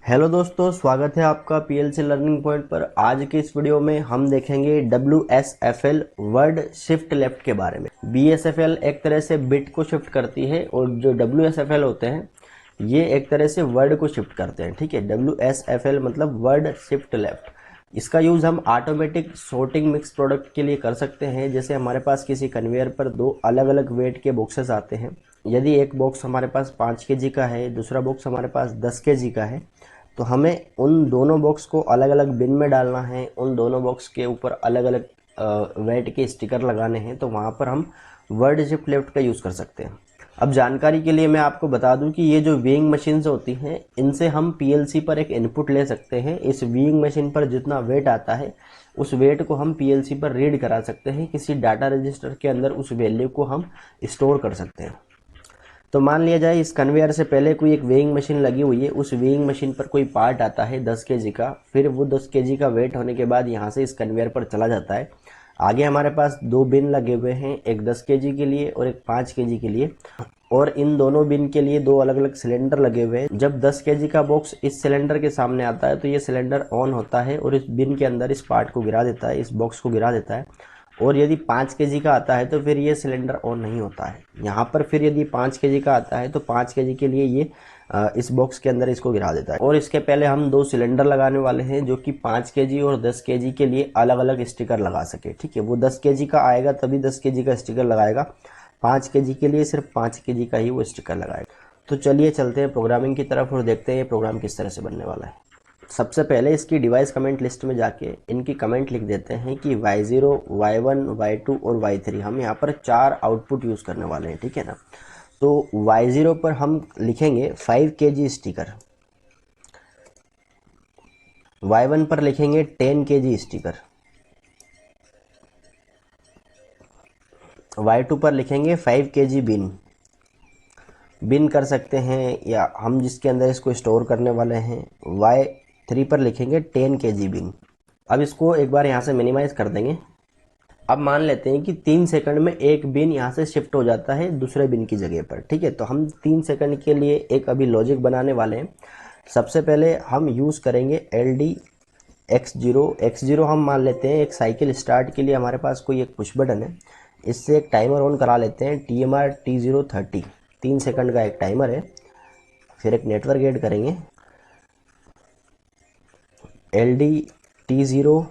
Hello दोस्तों, स्वागत है आपका पीएलसी लर्निंग पॉइंट पर। आज के इस वीडियो में हम देखेंगे WSFL वर्ड शिफ्ट लेफ्ट के बारे में। BSFL एक तरह से बिट को शिफ्ट करती है और जो WSFL होते हैं ये एक तरह से वर्ड को शिफ्ट करते हैं। ठीक है, WSFL मतलब वर्ड शिफ्ट लेफ्ट। इसका यूज हम ऑटोमेटिक सॉर्टिंग मिक्स प्रोडक्ट के लिए कर सकते हैं। जैसे हमारे पास किसी कन्वेयर पर दो अलग अलग वेट के बॉक्सेस आते हैं। यदि एक बॉक्स हमारे पास 5 kg का है, दूसरा बॉक्स हमारे पास 10 kg का है, तो हमें उन दोनों बॉक्स को अलग अलग बिन में डालना है। उन दोनों बॉक्स के ऊपर अलग अलग वेट के स्टिकर लगाने हैं, तो वहाँ पर हम वर्ड शिफ्ट लेफ्ट का यूज़ कर सकते हैं। अब जानकारी के लिए मैं आपको बता दूं कि ये जो वीइंग मशीन्स होती हैं, इनसे हम पीएलसी पर एक इनपुट ले सकते हैं। इस वीइंग मशीन पर जितना वेट आता है उस वेट को हम पीएलसी पर रीड करा सकते हैं। किसी डाटा रजिस्टर के अंदर उस वैल्यू को हम स्टोर कर सकते हैं। तो मान लिया जाए इस कन्वेयर से पहले कोई एक वेइंग मशीन लगी हुई है। उस वेइंग मशीन पर कोई पार्ट आता है 10 kg का, फिर वो 10 kg का वेट होने के बाद यहाँ से इस कन्वेयर पर चला जाता है। आगे हमारे पास दो बिन लगे हुए हैं, एक 10 kg के लिए और एक 5 kg के लिए, और इन दोनों बिन के लिए दो अलग अलग सिलेंडर लगे हुए हैं। जब 10 kg का बॉक्स इस सिलेंडर के सामने आता है तो ये सिलेंडर ऑन होता है और इस बिन के अंदर इस पार्ट को गिरा देता है, इस बॉक्स को गिरा देता है। और यदि 5 kg का आता है तो फिर ये सिलेंडर ऑन नहीं होता है। यहाँ पर फिर यदि 5 kg का आता है तो 5 kg के लिए ये इस बॉक्स के अंदर इसको गिरा देता है। और इसके पहले हम दो सिलेंडर लगाने वाले हैं जो कि 5 kg और 10 kg के लिए अलग अलग स्टिकर लगा सके। ठीक है, वो 10 kg का आएगा तभी 10 kg का स्टिकर लगाएगा, 5 kg के लिए सिर्फ 5 kg का ही वो स्टिकर लगाएगा। तो चलिए चलते हैं प्रोग्रामिंग की तरफ और देखते हैं ये प्रोग्राम किस तरह से बनने वाला है। सबसे पहले इसकी डिवाइस कमेंट लिस्ट में जाके इनकी कमेंट लिख देते हैं कि Y0, Y1, Y2 और Y3। हम यहाँ पर 4 आउटपुट यूज़ करने वाले हैं। ठीक है ना, तो Y0 पर हम लिखेंगे 5 kg स्टिकर, Y1 पर लिखेंगे 10 kg स्टिकर, Y2 पर लिखेंगे 5 kg बिन कर सकते हैं, या हम जिसके अंदर इसको स्टोर करने वाले हैं Y3 पर लिखेंगे 10 kg बिन। अब इसको एक बार यहाँ से मिनिमाइज कर देंगे। अब मान लेते हैं कि 3 सेकंड में एक बिन यहाँ से शिफ्ट हो जाता है दूसरे बिन की जगह पर। ठीक है, तो हम 3 सेकंड के लिए एक अभी लॉजिक बनाने वाले हैं। सबसे पहले हम यूज़ करेंगे LD X0 हम मान लेते हैं एक साइकिल स्टार्ट के लिए हमारे पास कोई एक पुश बटन है। इससे एक टाइमर ऑन करा लेते हैं, TMR T030, 3 सेकंड का एक टाइमर है। फिर एक नेटवर्क ऐड करेंगे, LD T0।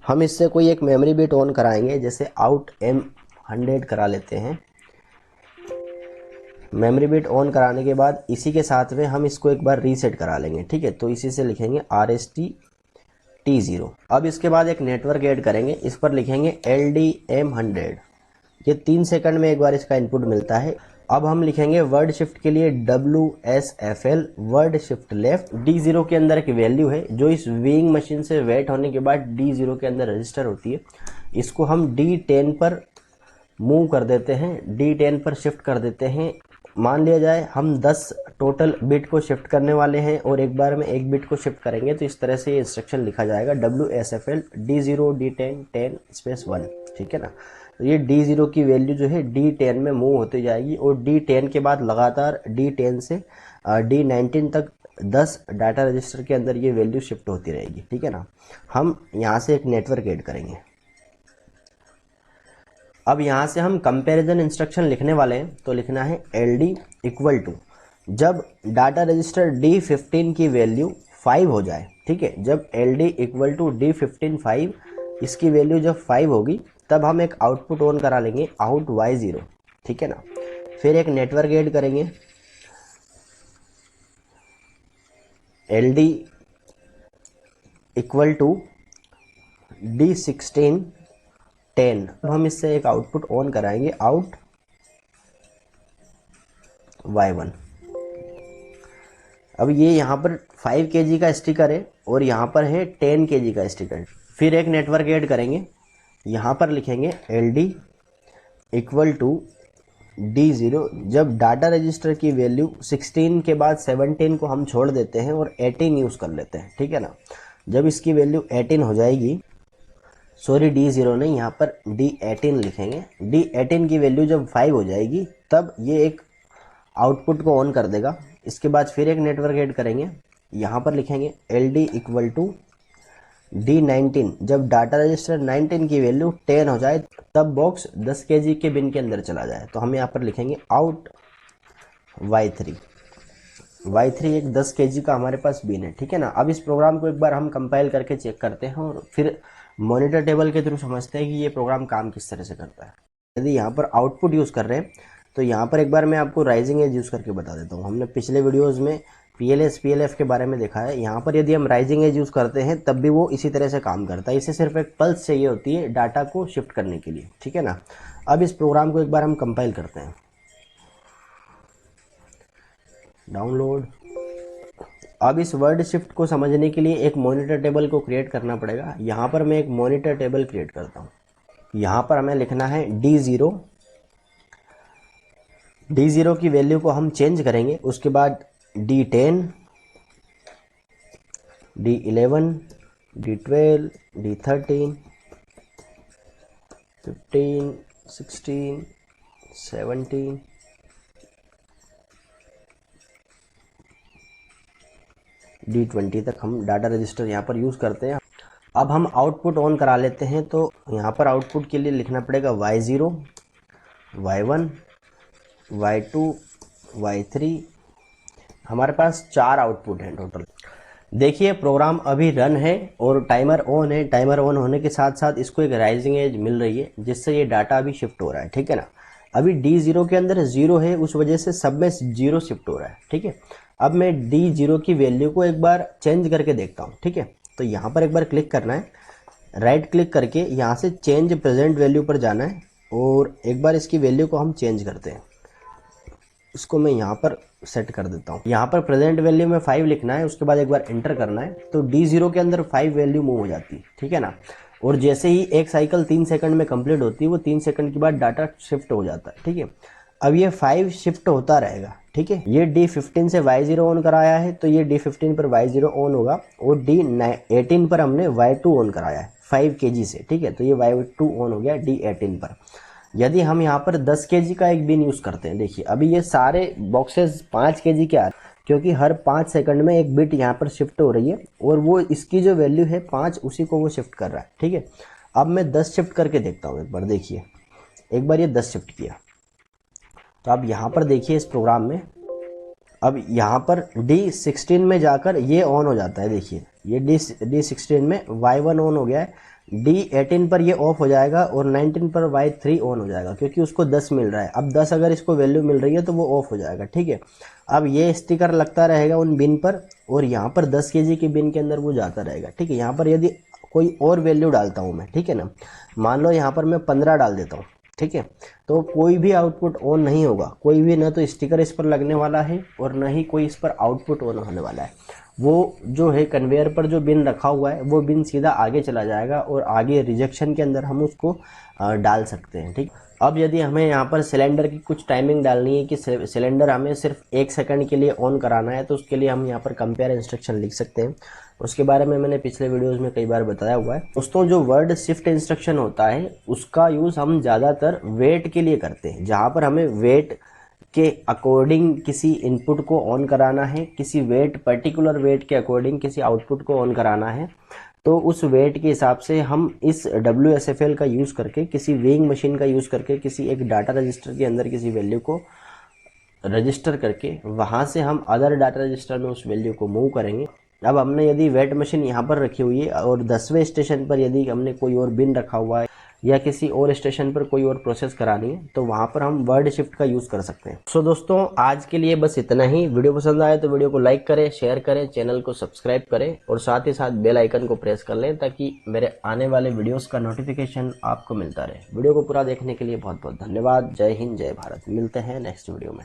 हम इससे कोई एक मेमोरी बिट ऑन कराएंगे, जैसे आउट M100 करा लेते हैं। मेमोरी बिट ऑन कराने के बाद इसी के साथ में हम इसको एक बार रीसेट करा लेंगे। ठीक है, तो इसी से लिखेंगे RST T0। अब इसके बाद एक नेटवर्क ऐड करेंगे, इस पर लिखेंगे LD M100। ये 3 सेकंड में एक बार इसका इनपुट मिलता है। अब हम लिखेंगे वर्ड शिफ्ट के लिए WSFL word shift left. D0 के अंदर एक वैल्यू है जो इस वीइंग मशीन से वेट होने के बाद D0 के अंदर रजिस्टर होती है। इसको हम D10 पर मूव कर देते हैं, D10 पर शिफ्ट कर देते हैं। मान लिया जाए हम 10 टोटल बिट को शिफ्ट करने वाले हैं और एक बार में एक बिट को शिफ्ट करेंगे, तो इस तरह से ये इंस्ट्रक्शन लिखा जाएगा WSFL D0 D10 10 स्पेस 1। ठीक है ना, तो ये D0 की वैल्यू जो है D10 में मूव होती जाएगी और D10 के बाद लगातार D10 से D19 तक 10 डाटा रजिस्टर के अंदर ये वैल्यू शिफ्ट होती रहेगी। ठीक है ना, हम यहाँ से एक नेटवर्क ऐड करेंगे। अब यहाँ से हम कंपैरिजन इंस्ट्रक्शन लिखने वाले हैं, तो लिखना है LD इक्वल टू, जब डाटा रजिस्टर D15 की वैल्यू 5 हो जाए। ठीक है, जब LD इक्वल टू D15 5, इसकी वैल्यू जब 5 होगी तब हम एक आउटपुट ऑन करा लेंगे, आउट Y0। ठीक है ना, फिर एक नेटवर्क ऐड करेंगे, LD इक्वल टू D16 10। अब हम इससे एक आउटपुट ऑन कराएंगे, आउट Y1। अब ये यहाँ पर 5 kg का स्टिकर है और यहाँ पर है 10 kg का स्टिकर। फिर एक नेटवर्क ऐड करेंगे, यहाँ पर लिखेंगे LD इक्वल टू D0, जब डाटा रजिस्टर की वैल्यू 16 के बाद 17 को हम छोड़ देते हैं और 18 यूज़ कर लेते हैं। ठीक है ना, जब इसकी वैल्यू 18 हो जाएगी, सॉरी D0 नहीं, यहाँ पर D18 लिखेंगे। D18 की वैल्यू जब 5 हो जाएगी तब ये एक आउटपुट को ऑन कर देगा। इसके बाद फिर एक नेटवर्क ऐड करेंगे, यहाँ पर लिखेंगे LD इक्वल टू D19। जब डाटा रजिस्टर 19 की वैल्यू 10 हो जाए तब बॉक्स 10 kg के बिन के अंदर चला जाए। तो हम यहाँ पर लिखेंगे आउट Y3 एक 10 kg का हमारे पास बिन है, ठीक है ना। अब इस प्रोग्राम को एक बार हम कंपाइल करके चेक करते हैं और फिर मॉनिटर टेबल के थ्रू समझते हैं कि ये प्रोग्राम काम किस तरह से करता है। यदि यहाँ पर आउटपुट यूज़ कर रहे हैं तो यहाँ पर एक बार मैं आपको राइजिंग एज यूज़ करके बता देता हूँ। हमने पिछले वीडियोज़ में PLS PLF के बारे में देखा है। यहाँ पर यदि हम राइजिंग एज यूज़ करते हैं तब भी वो इसी तरह से काम करता है। इसे सिर्फ एक पल्स चाहिए होती है डाटा को शिफ्ट करने के लिए, ठीक है ना। अब इस प्रोग्राम को एक बार हम कंपाइल करते हैं, डाउनलोड। अब इस वर्ड शिफ्ट को समझने के लिए एक मॉनिटर टेबल को क्रिएट करना पड़ेगा। यहाँ पर मैं एक मॉनिटर टेबल क्रिएट करता हूँ। यहाँ पर हमें लिखना है D0 की वैल्यू को हम चेंज करेंगे। उसके बाद D10, D11, D12, D13, 15, 16, 17, D20 तक हम डाटा रजिस्टर यहाँ पर यूज़ करते हैं। अब हम आउटपुट ऑन करा लेते हैं। तो यहाँ पर आउटपुट के लिए लिखना पड़ेगा Y0, Y1, Y2, Y3। हमारे पास 4 आउटपुट हैं टोटल। देखिए प्रोग्राम अभी रन है और टाइमर ऑन है। टाइमर ऑन होने के साथ साथ इसको एक राइजिंग एज मिल रही है जिससे ये डाटा अभी शिफ्ट हो रहा है, ठीक है ना। अभी D0 के अंदर 0 है, उस वजह से सब में 0 शिफ्ट हो रहा है, ठीक है। अब मैं D0 की वैल्यू को एक बार चेंज करके देखता हूँ, ठीक है। तो यहाँ पर एक बार क्लिक करना है, राइट क्लिक करके यहाँ से चेंज प्रेजेंट वैल्यू पर जाना है और एक बार इसकी वैल्यू को हम चेंज करते हैं। इसको मैं यहाँ पर सेट कर देता हूँ। यहाँ पर प्रेजेंट वैल्यू में 5 लिखना है, उसके बाद एक बार एंटर करना है। तो D0 के अंदर 5 वैल्यू मूव हो जाती है, ठीक है ना। और जैसे ही एक साइकिल 3 सेकंड में कंप्लीट होती है वो 3 सेकंड के बाद डाटा शिफ्ट हो जाता है, ठीक है। अब ये 5 शिफ्ट होता रहेगा, ठीक है। ये D15 से Y0 ऑन कराया है तो ये D15 पर Y0 ऑन होगा और D18 पर हमने Y2 ऑन कराया है 5 kg से, ठीक है। तो ये Y2 ऑन हो गया D18 पर। यदि हम यहाँ पर 10 kg का एक बिन यूज़ करते हैं, देखिए अभी ये सारे बॉक्सेस 5 kg के आ रहे हैं क्योंकि हर 5 सेकंड में एक बिट यहाँ पर शिफ्ट हो रही है और वो इसकी जो वैल्यू है 5 उसी को वो शिफ्ट कर रहा है, ठीक है। अब मैं 10 शिफ्ट करके देखता हूँ एक बार। देखिए एक बार ये 10 शिफ्ट किया तो अब यहाँ पर देखिए इस प्रोग्राम में अब यहाँ पर D16 में जाकर ये ऑन हो जाता है। देखिए ये D16 में Y1 ऑन हो गया है, D18 पर ये ऑफ हो जाएगा और 19 पर Y3 ऑन हो जाएगा क्योंकि उसको 10 मिल रहा है। अब 10 अगर इसको वैल्यू मिल रही है तो वो ऑफ हो जाएगा, ठीक है। अब ये स्टिकर लगता रहेगा उन बिन पर और यहाँ पर 10 kg के बिन के अंदर वो जाता रहेगा, ठीक है। यहाँ पर यदि कोई और वैल्यू डालता हूँ मैं, ठीक है ना, मान लो यहाँ पर मैं 15 डाल देता हूँ, ठीक है, तो कोई भी आउटपुट ऑन नहीं होगा। कोई भी, ना तो स्टिकर इस पर लगने वाला है और ना ही कोई इस पर आउटपुट ऑन होने वाला है। वो जो है कन्वेयर पर जो बिन रखा हुआ है वो बिन सीधा आगे चला जाएगा और आगे रिजेक्शन के अंदर हम उसको डाल सकते हैं, ठीक। अब यदि हमें यहाँ पर सिलेंडर की कुछ टाइमिंग डालनी है कि सिलेंडर हमें सिर्फ 1 सेकंड के लिए ऑन कराना है तो उसके लिए हम यहाँ पर कंपेयर इंस्ट्रक्शन लिख सकते हैं। उसके बारे में मैंने पिछले वीडियोस में कई बार बताया हुआ है। दोस्तों जो वर्ड शिफ्ट इंस्ट्रक्शन होता है उसका यूज़ हम ज़्यादातर वेट के लिए करते हैं, जहाँ पर हमें वेट के अकॉर्डिंग किसी इनपुट को ऑन कराना है, किसी वेट पर्टिकुलर वेट के अकॉर्डिंग किसी आउटपुट को ऑन कराना है। तो उस वेट के हिसाब से हम इस WSFL का यूज़ करके, किसी वेइंग मशीन का यूज़ करके, किसी एक डाटा रजिस्टर के अंदर किसी वैल्यू को रजिस्टर करके वहाँ से हम अदर डाटा रजिस्टर में उस वैल्यू को मूव करेंगे। अब हमने यदि वेट मशीन यहाँ पर रखी हुई है और 10वें स्टेशन पर यदि हमने कोई और बिन रखा हुआ है या किसी और स्टेशन पर कोई और प्रोसेस करानी है तो वहाँ पर हम वर्ड शिफ्ट का यूज़ कर सकते हैं। सो दोस्तों आज के लिए बस इतना ही। वीडियो पसंद आए तो वीडियो को लाइक करें, शेयर करें, चैनल को सब्सक्राइब करें और साथ ही साथ बेल आइकन को प्रेस कर लें ताकि मेरे आने वाले वीडियोस का नोटिफिकेशन आपको मिलता रहे। वीडियो को पूरा देखने के लिए बहुत बहुत धन्यवाद। जय हिंद, जय भारत। मिलते हैं नेक्स्ट वीडियो में।